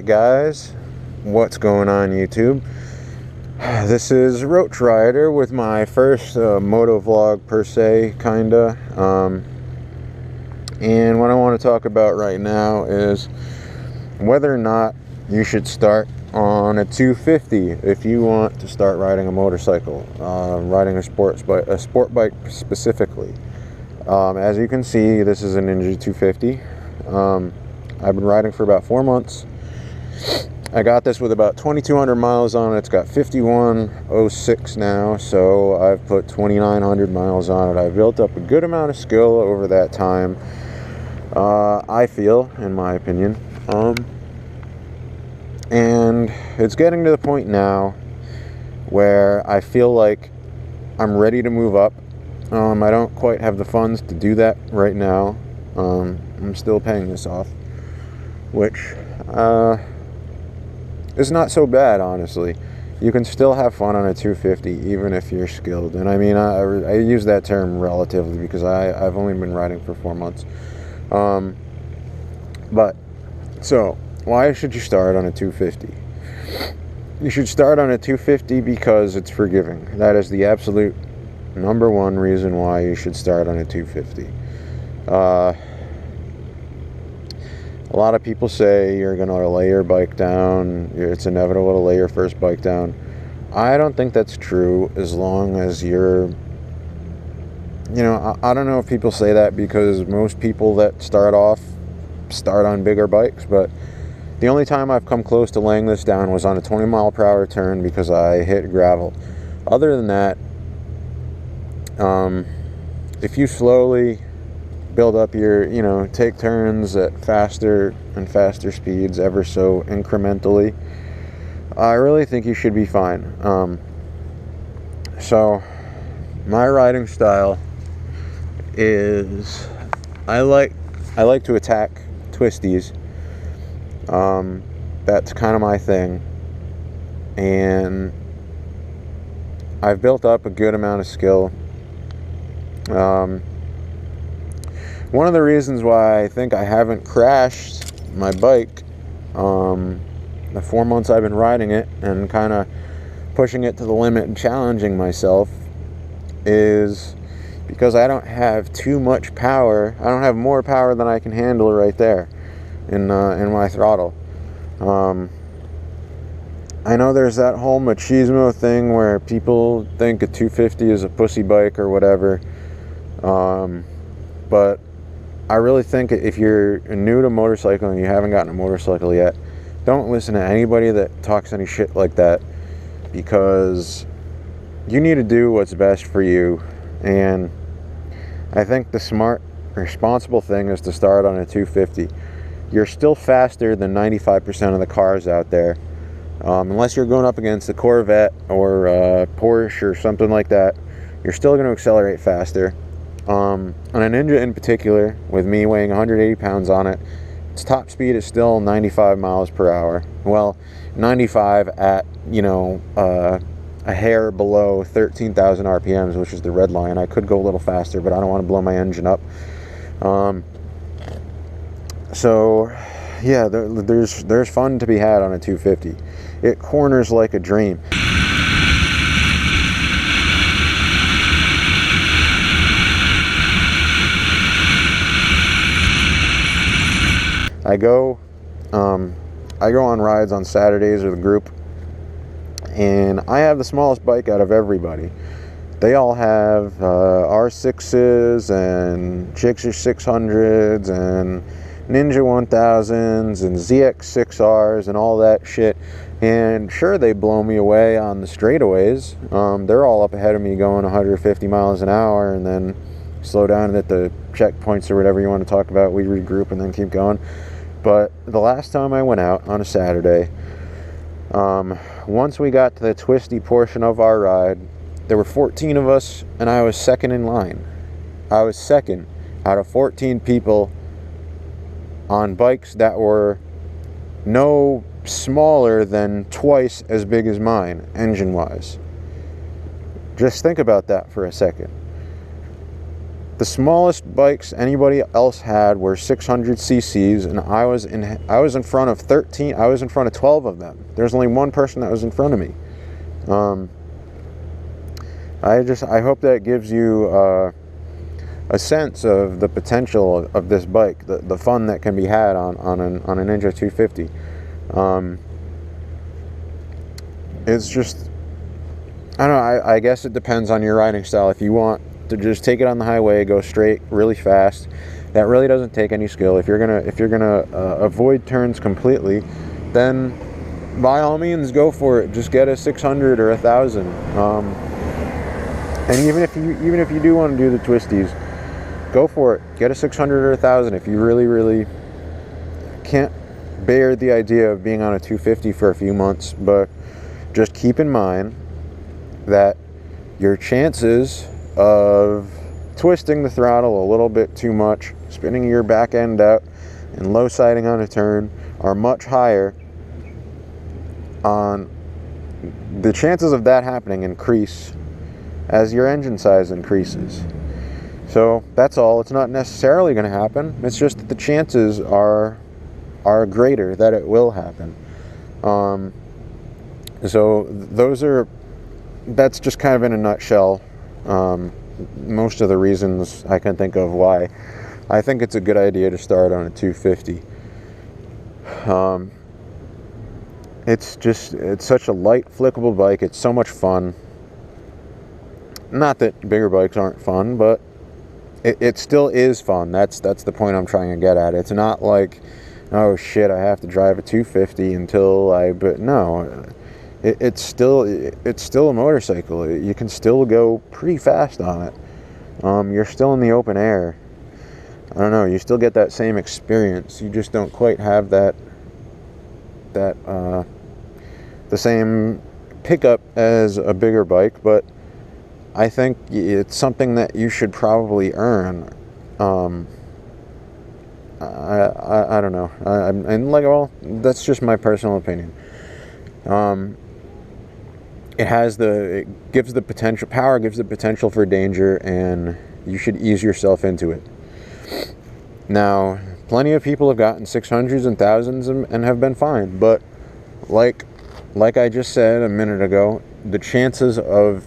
guys, what's going on YouTube? This is Roach Rider with my first moto vlog per se, kinda. And what I want to talk about right now is whether or not you should start on a 250 if you want to start riding a motorcycle, riding a sport bike specifically. As you can see, this is a Ninja 250. I've been riding for about 4 months. I got this with about 2,200 miles on it. It's got 5106 now, so I've put 2,900 miles on it. I've built up a good amount of skill over that time, I feel, in my opinion. And it's getting to the point now where I feel like I'm ready to move up. I don't quite have the funds to do that right now. I'm still paying this off, which is not so bad, honestly. You can still have fun on a 250 even if you're skilled. And I mean, I use that term relatively because I've only been riding for 4 months. But so why should you start on a 250? You should start on a 250 because it's forgiving. That is the absolute number one reason why you should start on a 250. A lot of people say you're going to lay your bike down. It's inevitable to lay your first bike down. I don't think that's true as long as you're, I don't know if people say that because most people that start off start on bigger bikes, but the only time I've come close to laying this down was on a 20 mile per hour turn because I hit gravel. Other than that, if you slowly build up your, take turns at faster and faster speeds ever so incrementally, I really think you should be fine. So my riding style is I like to attack twisties. That's kind of my thing, and I've built up a good amount of skill. One of the reasons why I think I haven't crashed my bike the 4 months I've been riding it and kind of pushing it to the limit and challenging myself is because I don't have too much power. I don't have more power than I can handle right there in my throttle. I know there's that whole machismo thing where people think a 250 is a pussy bike or whatever, but I really think if you're new to motorcycling and you haven't gotten a motorcycle yet, don't listen to anybody that talks any shit like that, because you need to do what's best for you. And I think the smart, responsible thing is to start on a 250. You're still faster than 95% of the cars out there, unless you're going up against a Corvette or a Porsche or something like that. You're still going to accelerate faster. On a Ninja in particular, with me weighing 180 pounds on it, its top speed is still 95 miles per hour. Well, 95 at, a hair below 13,000 RPMs, which is the red line. I could go a little faster, but I don't want to blow my engine up. So, yeah, there's fun to be had on a 250. It corners like a dream. I go on rides on Saturdays with a group, and I have the smallest bike out of everybody. They all have R6s and Gixxer 600s and Ninja 1000s and ZX6Rs and all that shit. And sure, they blow me away on the straightaways. They're all up ahead of me going 150 miles an hour, and then slow down at the checkpoints or whatever you want to talk about. We regroup and then keep going. But the last time I went out on a Saturday, once we got to the twisty portion of our ride, there were 14 of us, and I was second in line. I was second out of 14 people on bikes that were no smaller than twice as big as mine, engine-wise. Just think about that for a second. The smallest bikes anybody else had were 600 cc's, and I was in front of 13. I was in front of 12 of them. There's only one person that was in front of me. I hope that gives you a sense of the potential of this bike, the fun that can be had on a Ninja 250. It's just, I don't know, I guess it depends on your riding style. If you want to just take it on the highway, go straight really fast, that really doesn't take any skill. If you're gonna avoid turns completely, then by all means go for it. Just get a 600 or 1,000. And even if you do want to do the twisties, go for it. Get a 600 or 1,000 if you really can't bear the idea of being on a 250 for a few months. But just keep in mind that your chances of twisting the throttle a little bit too much, spinning your back end out, and low siding on a turn are much higher. The chances of that happening increase as your engine size increases. So that's all. It's not necessarily going to happen. It's just that the chances are greater that it will happen. So that's just kind of in a nutshell most of the reasons I can think of why I think it's a good idea to start on a 250. It's such a light, flickable bike. It's so much fun. Not that bigger bikes aren't fun, but it still is fun. That's the point I'm trying to get at. It's not like, oh shit, I have to drive a 250 but no. It's still a motorcycle. You can still go pretty fast on it. You're still in the open air. I don't know, you still get that same experience. You just don't quite have the same pickup as a bigger bike, but I think it's something that you should probably earn. I don't know. That's just my personal opinion. It gives the potential, power gives the potential for danger, and you should ease yourself into it. Now, plenty of people have gotten 600s and 1000s and have been fine, but like I just said a minute ago, the chances of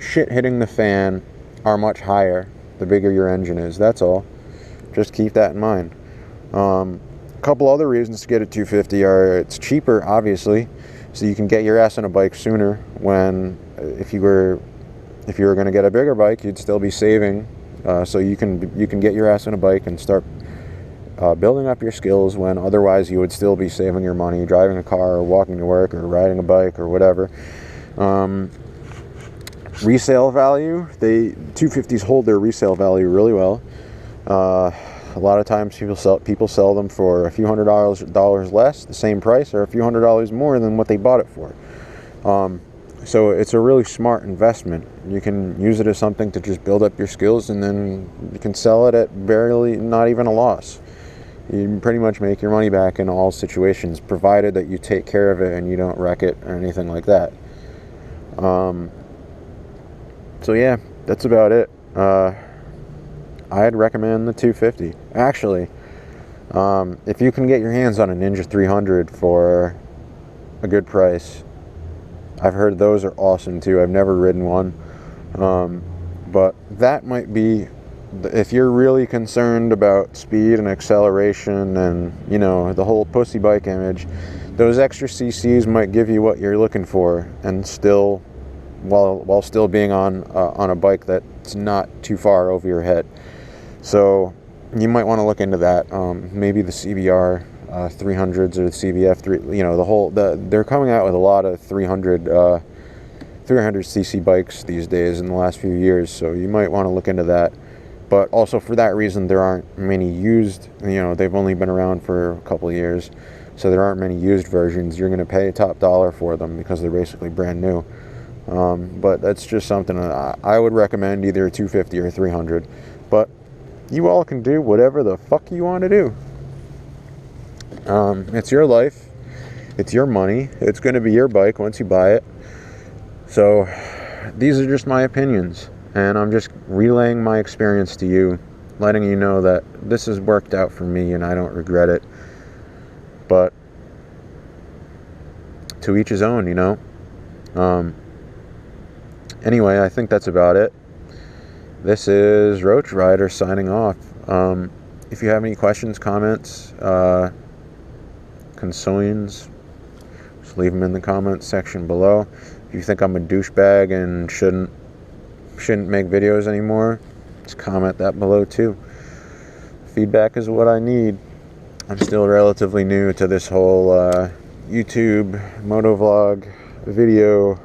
shit hitting the fan are much higher the bigger your engine is. That's all. Just keep that in mind. A couple other reasons to get a 250 are it's cheaper, obviously, so you can get your ass on a bike sooner. When if you were going to get a bigger bike, you'd still be saving, so you can get your ass on a bike and start building up your skills, when otherwise you would still be saving your money driving a car or walking to work or riding a bike or whatever. Resale value, 250s hold their resale value really well. A lot of times people sell them for a few $100s less, the same price, or a few $100s more than what they bought it for. So it's a really smart investment. You can use it as something to just build up your skills, and then you can sell it at barely, not even a loss. You can pretty much make your money back in all situations, provided that you take care of it and you don't wreck it or anything like that. So yeah, that's about it. I'd recommend the 250. Actually, if you can get your hands on a Ninja 300 for a good price, I've heard those are awesome too. I've never ridden one, but that might be, if you're really concerned about speed and acceleration and, you know, the whole pussy bike image, those extra cc's might give you what you're looking for, and still, while still being on a bike that's not too far over your head. So you might want to look into that. Maybe the CBR 300s or the CBF 3. You know, they're coming out with a lot of 300cc bikes these days in the last few years. So you might want to look into that. But also for that reason, there aren't many used. You know, they've only been around for a couple of years, so there aren't many used versions. You're going to pay top dollar for them because they're basically brand new. But that's just something I would recommend, either a 250 or a 300. But you all can do whatever the fuck you want to do. It's your life. It's your money. It's going to be your bike once you buy it. So these are just my opinions. And I'm just relaying my experience to you, letting you know that this has worked out for me and I don't regret it. But to each his own, you know. Anyway, I think that's about it. This is Roach Rider signing off. If you have any questions, comments, concerns, just leave them in the comments section below. If you think I'm a douchebag and shouldn't make videos anymore, just comment that below too. Feedback is what I need. I'm still relatively new to this whole YouTube motovlog video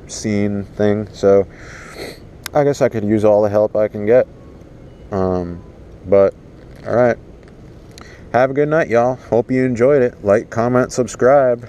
scene thing, so I guess I could use all the help I can get. But alright, have a good night, y'all. Hope you enjoyed it. Like, comment, subscribe.